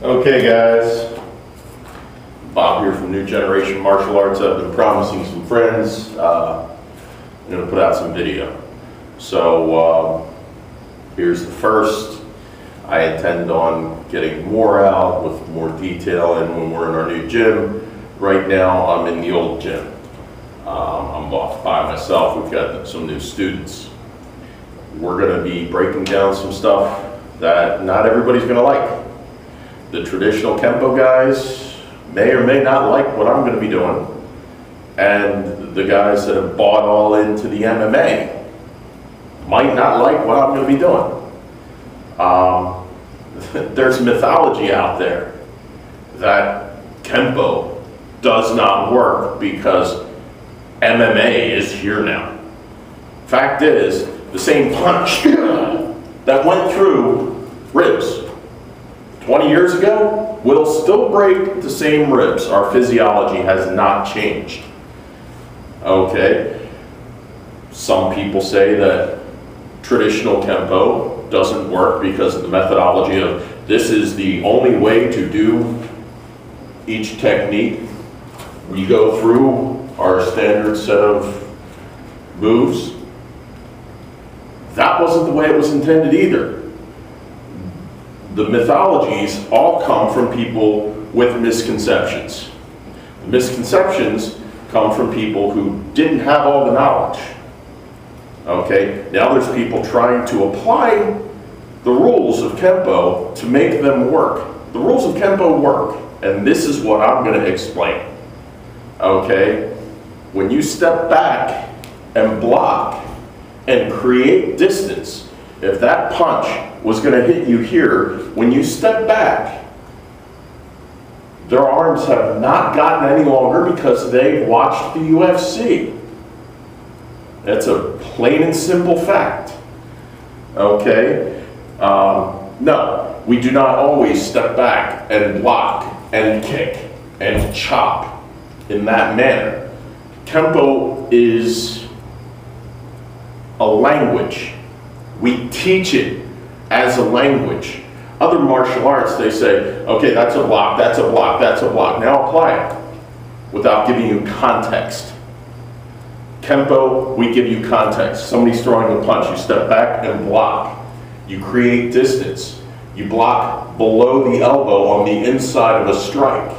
Okay guys, Bob here from New Generation Martial Arts. I've been promising some friends I'm going to put out some video. So here's the first. I intend on getting more out with more detail and when we're in our new gym. Right now I'm in the old gym. I'm off by myself. We've got some new students. We're going to be breaking down some stuff that not everybody's going to like. The traditional Kenpo guys may or may not like what I'm going to be doing, and the guys that have bought all into the MMA might not like what I'm going to be doing. There's mythology out there that Kenpo does not work because MMA is here now. Fact is, the same punch that went through ribs 20 years ago will still break the same ribs. Our physiology has not changed. Okay? Some people say that traditional Kenpo doesn't work because of the methodology of this is the only way to do each technique. We go through our standard set of moves. That wasn't the way it was intended either. The mythologies all come from people with misconceptions. The misconceptions come from people who didn't have all the knowledge. Okay, now there's people trying to apply the rules of Kenpo to make them work. The rules of Kenpo work, and this is what I'm going to explain. Okay, when you step back and block and create distance, if that punch was going to hit you here, when you step back, their arms have not gotten any longer because they've watched the UFC. That's a plain and simple fact. Okay? No, we do not always step back and block and kick and chop in that manner. Kenpo is a language. We teach it as a language. Other martial arts, they say, okay, that's a block, that's a block, that's a block. Now apply it without giving you context. Kenpo, we give you context. Somebody's throwing a punch, you step back and block. You create distance. You block below the elbow on the inside of a strike,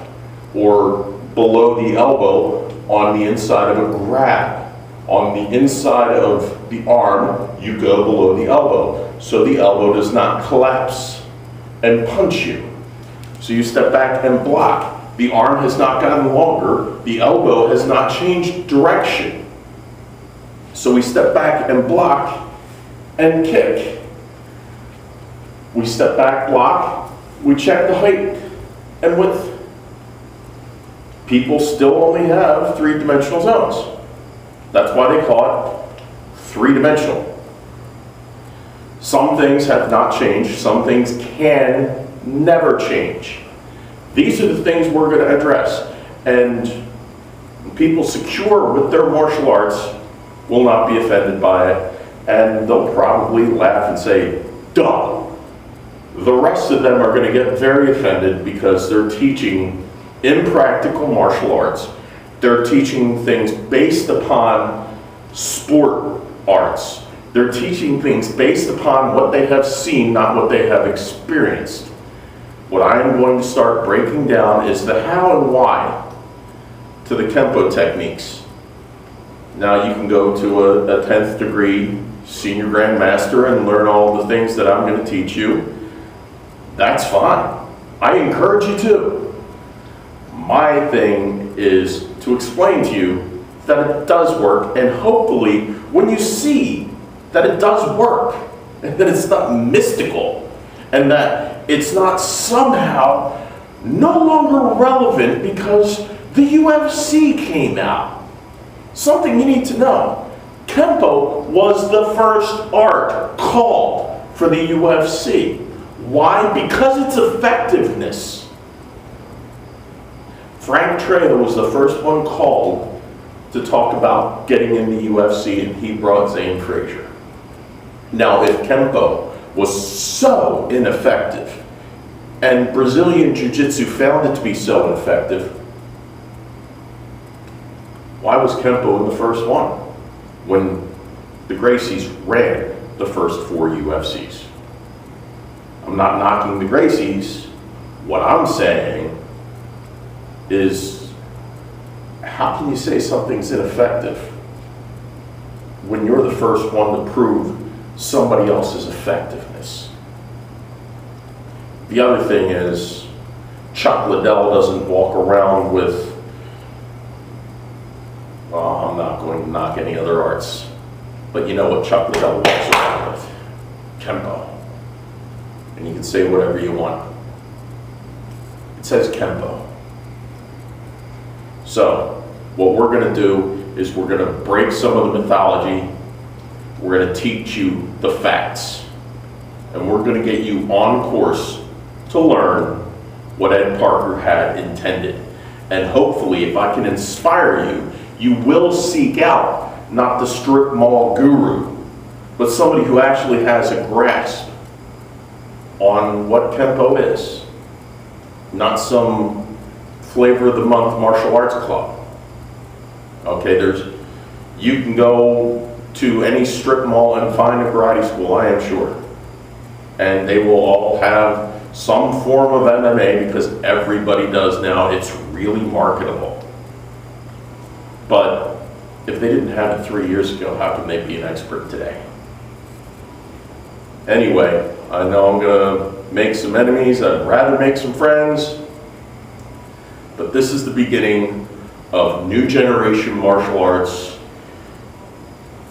or below the elbow on the inside of a grab. On the inside of the arm, you go below the elbow, so the elbow does not collapse and punch you. So you step back and block. The arm has not gotten longer, the elbow has not changed direction. So we step back and block and kick. We step back, block, we check the height and width. People still only have three-dimensional zones. That's why they call it three-dimensional. Some things have not changed. Some things can never change. These are the things we're going to address. And people secure with their martial arts will not be offended by it. And they'll probably laugh and say, duh. The rest of them are going to get very offended because they're teaching impractical martial arts. They're teaching things based upon sport arts. They're teaching things based upon what they have seen, not what they have experienced. What I am going to start breaking down is the how and why to the Kenpo techniques. Now you can go to a 10th degree senior grandmaster and learn all the things that I'm going to teach you. That's fine. I encourage you to. My thing is to explain to you that it does work, and hopefully when you see that it does work and that it's not mystical and that it's not somehow no longer relevant because the UFC came out. Something you need to know. Kenpo was the first art called for the UFC. Why? Because its effectiveness. Frank Trejo was the first one called to talk about getting in the UFC, and he brought Zane Frazier. Now, if Kenpo was so ineffective And Brazilian Jiu-Jitsu found it to be so effective. Why was Kenpo in the first one when the Gracies ran the first 4 UFCs? I'm not knocking the Gracies. What I'm saying is, how can you say something's ineffective when you're the first one to prove somebody else's effectiveness? The other thing is, Chuck Liddell doesn't walk around with, well, I'm not going to knock any other arts, but you know what Chuck Liddell walks around with? Kenpo. And you can say whatever you want. It says Kenpo. So, what we're going to do is we're going to break some of the mythology. We're going to teach you the facts. And we're going to get you on course to learn what Ed Parker had intended. And hopefully, if I can inspire you, you will seek out not the strip mall guru, but somebody who actually has a grasp on what Kenpo is. Not some flavor of the month martial arts club. Okay, you can go to any strip mall and find a karate school, I am sure. And they will all have some form of MMA because everybody does now. It's really marketable. But if they didn't have it 3 years ago, how can they be an expert today? Anyway, I know I'm going to make some enemies. I'd rather make some friends. But this is the beginning of new generation martial arts,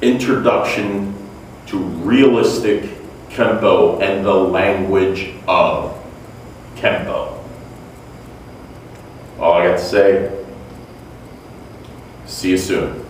introduction to realistic Kenpo and the language of Kenpo. All I got to say, see you soon.